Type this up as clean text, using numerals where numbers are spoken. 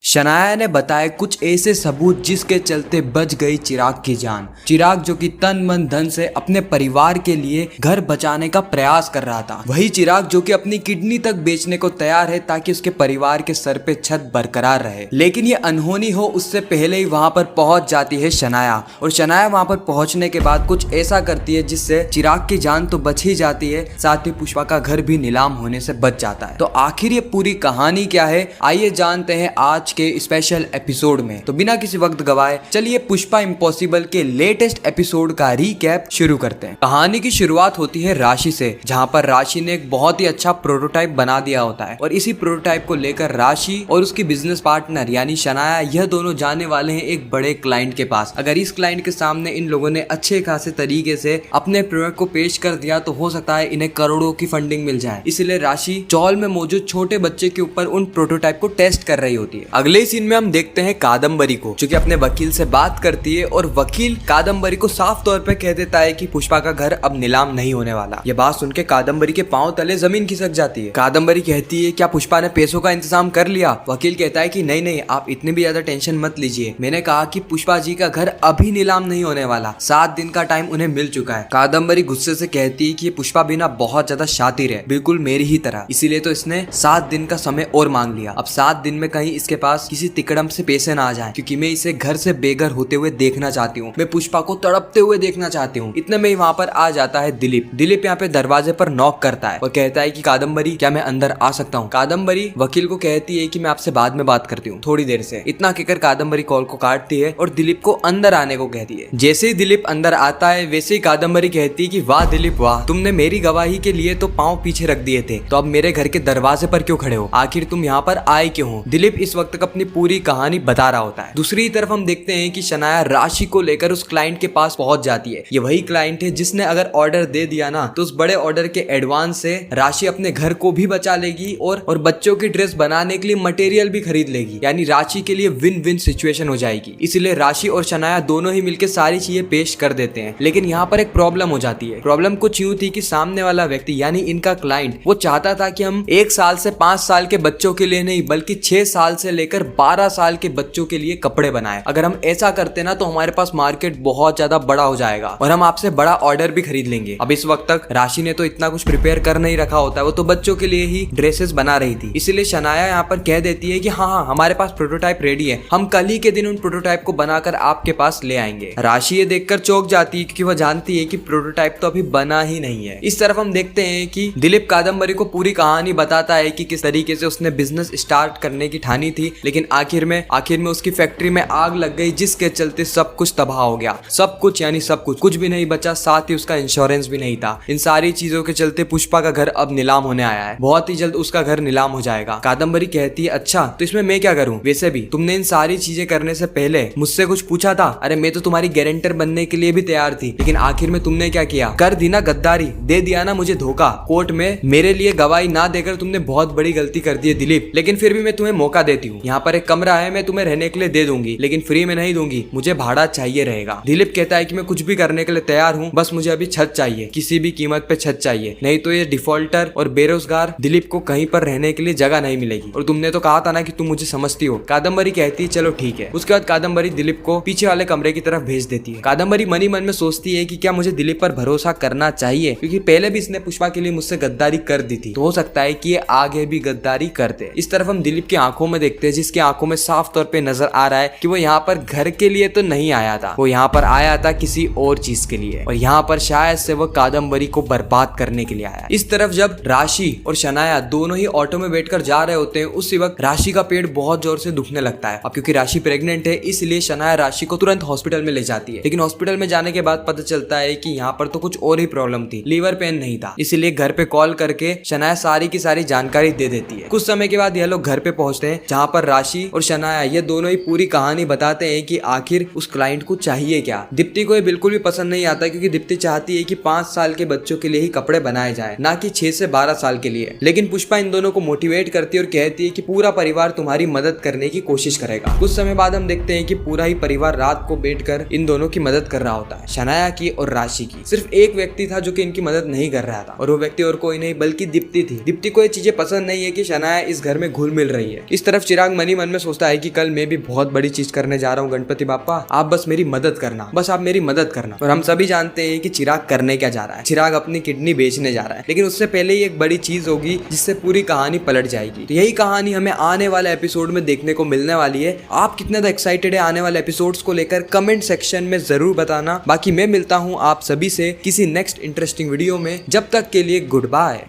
शनाया ने बताया कुछ ऐसे सबूत जिसके चलते बच गई चिराग की जान। चिराग जो कि तन मन धन से अपने परिवार के लिए घर बचाने का प्रयास कर रहा था, वही चिराग जो कि अपनी किडनी तक बेचने को तैयार है ताकि उसके परिवार के सर पे छत बरकरार रहे। लेकिन ये अनहोनी हो उससे पहले ही वहां पर पहुंच जाती है शनाया, और शनाया वहां पर पहुंचने के बाद कुछ ऐसा करती है जिससे चिराग की जान तो बच ही जाती है, साथ ही पुष्पा का घर भी नीलाम होने से बच जाता है। तो आखिर ये पूरी कहानी क्या है, आइए जानते हैं आज के स्पेशल एपिसोड में। तो बिना किसी वक्त गवाए चलिए पुष्पा इम्पॉसिबल के लेटेस्ट एपिसोड का रीकैप शुरू करते हैं। कहानी की शुरुआत होती है राशि से, जहां पर राशि ने एक बहुत ही अच्छा प्रोटोटाइप बना दिया होता है, और इसी प्रोटोटाइप को लेकर राशि और उसकी बिजनेस पार्टनर यानी शनाया यह दोनों जाने वाले हैं एक बड़े क्लाइंट के पास। अगर इस क्लाइंट के सामने इन लोगों ने अच्छे खासे तरीके से अपने प्रोडक्ट को पेश कर दिया तो हो सकता है इन्हें करोड़ों की फंडिंग मिल जाए। इसलिए राशि चौल में मौजूद छोटे बच्चे के ऊपर उन प्रोटोटाइप को टेस्ट कर रही होती है। अगले सीन में हम देखते हैं कादम्बरी को, जो कि अपने वकील से बात करती है, और वकील कादम्बरी को साफ तौर पे कह देता है कि पुष्पा का घर अब नीलाम नहीं होने वाला। यह बात सुन के कादम्बरी के पांव तले जमीन खिसक जाती है। कादम्बरी कहती है क्या पुष्पा ने पैसों का इंतजाम कर लिया? वकील कहता है कि नहीं नहीं, आप इतनी भी ज्यादा टेंशन मत लीजिए, मैंने कहा कि पुष्पा जी का घर अभी नीलाम नहीं होने वाला, 7 दिन का टाइम उन्हें मिल चुका है। कादम्बरी गुस्से से कहती है कि पुष्पा भी ना बहुत ज्यादा शातिर है, बिल्कुल मेरी ही तरह, इसीलिए तो इसने 7 दिन का समय और मांग लिया। अब 7 दिन में कहीं इसके पास किसी तिकड़म से पैसे ना आ जाएं, क्योंकि मैं इसे घर से बेघर होते हुए देखना चाहती हूँ, मैं पुष्पा को तड़पते हुए देखना चाहती हूँ। इतने में वहाँ पर आ जाता है दिलीप। दिलीप यहाँ पे दरवाजे पर नॉक करता है और कहता है कि कादम्बरी क्या मैं अंदर आ सकता हूँ? कादम्बरी वकील को कहती है कि मैं आपसे बाद में बात करती हूँ, थोड़ी देर से। इतना कहकर कादम्बरी कॉल को काटती है और दिलीप को अंदर आने को कहती है। जैसे ही दिलीप अंदर आता है वैसे ही कादम्बरी कहती है कि वाह दिलीप वाह, तुमने मेरी गवाही के लिए तो पांव पीछे रख दिए थे, तो अब मेरे घर के दरवाजे पर क्यों खड़े हो? आखिर तुम यहाँ पर आए क्यों हो? दिलीप इस वक्त तक अपनी पूरी कहानी बता रहा होता है। दूसरी तरफ हम देखते हैं कि शनाया राशि को लेकर उस क्लाइंट के पास पहुंच जाती है। ये वही क्लाइंट है जिसने अगर ऑर्डर दे दिया ना तो उस बड़े ऑर्डर के एडवांस से राशि अपने घर को भी बचा लेगी और बच्चों की ड्रेस बनाने के लिए मटेरियल भी खरीद लेगी, यानी राशि के लिए विन विन सिचुएशन हो जाएगी। इसलिए राशि और शनाया दोनों ही मिलकर सारी चीजें पेश कर देते हैं। लेकिन यहाँ पर एक प्रॉब्लम हो जाती है। प्रॉब्लम कुछ यूं थी कि सामने वाला व्यक्ति यानी इनका क्लाइंट वो चाहता था कि हम 1 साल से 5 साल के बच्चों के लिए नहीं बल्कि 6 साल से लेकर 12 साल के बच्चों के लिए कपड़े बनाए। अगर हम ऐसा करते ना तो हमारे पास मार्केट बहुत ज्यादा बड़ा हो जाएगा और हम आपसे बड़ा ऑर्डर भी खरीद लेंगे। अब इस वक्त तक राशि ने तो इतना कुछ प्रिपेयर कर नहीं रखा होता है, वो तो बच्चों के लिए ही ड्रेसेस बना रही थी। इसलिए शनाया यहाँ पर कह देती है कि हाँ हमारे पास प्रोटोटाइप रेडी है, हम कल ही के दिन उन प्रोटोटाइप को बनाकर आपके पास ले आएंगे। राशि ये देखकर चौंक जाती है क्योंकि वह जानती है कि प्रोटोटाइप तो अभी बना ही नहीं है। इस तरफ हम देखते हैं कि दिलीप कादम्बरी को पूरी कहानी बताता है कि किस तरीके से उसने बिजनेस स्टार्ट करने की ठानी थी, लेकिन आखिर में उसकी फैक्ट्री में आग लग गई, जिसके चलते सब कुछ तबाह हो गया। सब कुछ यानी सब कुछ भी नहीं बचा, साथ ही उसका इंश्योरेंस भी नहीं था। इन सारी चीजों के चलते पुष्पा का घर अब नीलाम होने आया है, बहुत ही जल्द उसका घर नीलाम हो जाएगा। कादम्बरी कहती है अच्छा तो इसमें मैं क्या करूं? वैसे भी तुमने इन सारी चीजें करने से पहले मुझसे कुछ पूछा था? अरे मैं तो तुम्हारी गारंटर बनने के लिए भी तैयार थी, लेकिन आखिर में तुमने क्या किया? कर दी ना गद्दारी, दे दिया ना मुझे धोखा। कोर्ट में मेरे लिए गवाही ना देकर तुमने बहुत बड़ी गलती कर दी है दिलीप, लेकिन फिर भी मैं तुम्हें मौका देती हूँ। यहाँ पर एक कमरा है, मैं तुम्हें रहने के लिए दे दूंगी, लेकिन फ्री में नहीं दूंगी, मुझे भाड़ा चाहिए रहेगा। दिलीप कहता है कि मैं कुछ भी करने के लिए तैयार हूँ, बस मुझे अभी छत चाहिए, किसी भी कीमत पे छत चाहिए, नहीं तो ये डिफॉल्टर और बेरोजगार दिलीप को कहीं पर रहने के लिए जगह नहीं मिलेगी। और तुमने तो कहा था ना कि तुम मुझे समझती हो। कादम्बरी कहती है चलो ठीक है। उसके बाद कादम्बरी दिलीप को पीछे वाले कमरे की तरफ भेज देती है। कादम्बरी मनी मन में सोचती है कि क्या मुझे दिलीप पर भरोसा करना चाहिए, क्योंकि पहले भी इसने पुष्पा के लिए मुझसे गद्दारी कर दी थी, तो हो सकता है कि ये आगे भी गद्दारी करते। इस तरफ हम दिलीप की आंखों में देखते हैं, जिसकी आंखों में साफ तौर पे नजर आ रहा है कि वो यहाँ पर घर के लिए तो नहीं आया था, वो यहाँ पर आया था किसी और चीज के लिए, और यहाँ पर शायद से वो कादम्बरी को बर्बाद करने के लिए आया। इस तरफ जब राशि और शनाया दोनों ही ऑटो में बैठकर जा रहे होते हैं, उसी वक्त राशि का पेट बहुत जोर से दुखने लगता है। अब क्योंकि राशि प्रेग्नेंट है इसलिए शनाया राशि को तुरंत हॉस्पिटल में ले जाती है, लेकिन हॉस्पिटल में जाने के बाद पता चलता है कि यहाँ पर तो कुछ और ही प्रॉब्लम थी, लीवर पेन नहीं था। इसलिए घर पे कॉल करके शनाया सारी की सारी जानकारी दे देती है। कुछ समय के बाद यह लोग घर पे पहुंचते हैं, जहाँ पर राशि और शनाया ये दोनों ही पूरी कहानी बताते हैं कि आखिर उस क्लाइंट को चाहिए क्या। दीप्ति को ये बिल्कुल भी पसंद नहीं आता, क्योंकि दीप्ति चाहती है कि 5 साल के बच्चों के लिए ही कपड़े बनाए जाए, ना कि 6 से 12 साल के लिए। लेकिन पुष्पा इन दोनों को मोटिवेट करती है और कहती है कि पूरा परिवार तुम्हारी मदद करने की कोशिश करेगा। कुछ समय बाद हम देखते हैं कि पूरा ही परिवार रात को बैठकर इन दोनों की मदद कर रहा होता है, शनाया की और राशि की। सिर्फ एक व्यक्ति था जो कि इनकी मदद नहीं कर रहा था, और वो व्यक्ति और कोई नहीं बल्कि दीप्ति थी। दीप्ति को ये चीजें पसंद नहीं है कि शनाया इस घर में घुल मिल रही है। इस तरफ चिराग मन ही मन में सोचता है कि कल मैं भी बहुत बड़ी चीज करने जा रहा हूँ गणपति बापा, आप बस मेरी मदद करना, बस आप मेरी मदद करना। और हम सभी जानते हैं कि चिराग करने क्या जा रहा है, चिराग अपनी किडनी बेचने जा रहा है, लेकिन उससे पहले ही एक बड़ी चीज होगी जिससे पूरी कहानी पलट जाएगी। तो यही कहानी हमें आने वाले एपिसोड में देखने को मिलने वाली है। आप कितने ज्यादा एक्साइटेड है आने वाले एपिसोड्स को लेकर कमेंट सेक्शन में जरूर बताना। बाकी मैं मिलता हूँ आप सभी से किसी नेक्स्ट इंटरेस्टिंग वीडियो में, जब तक के लिए गुड बाय।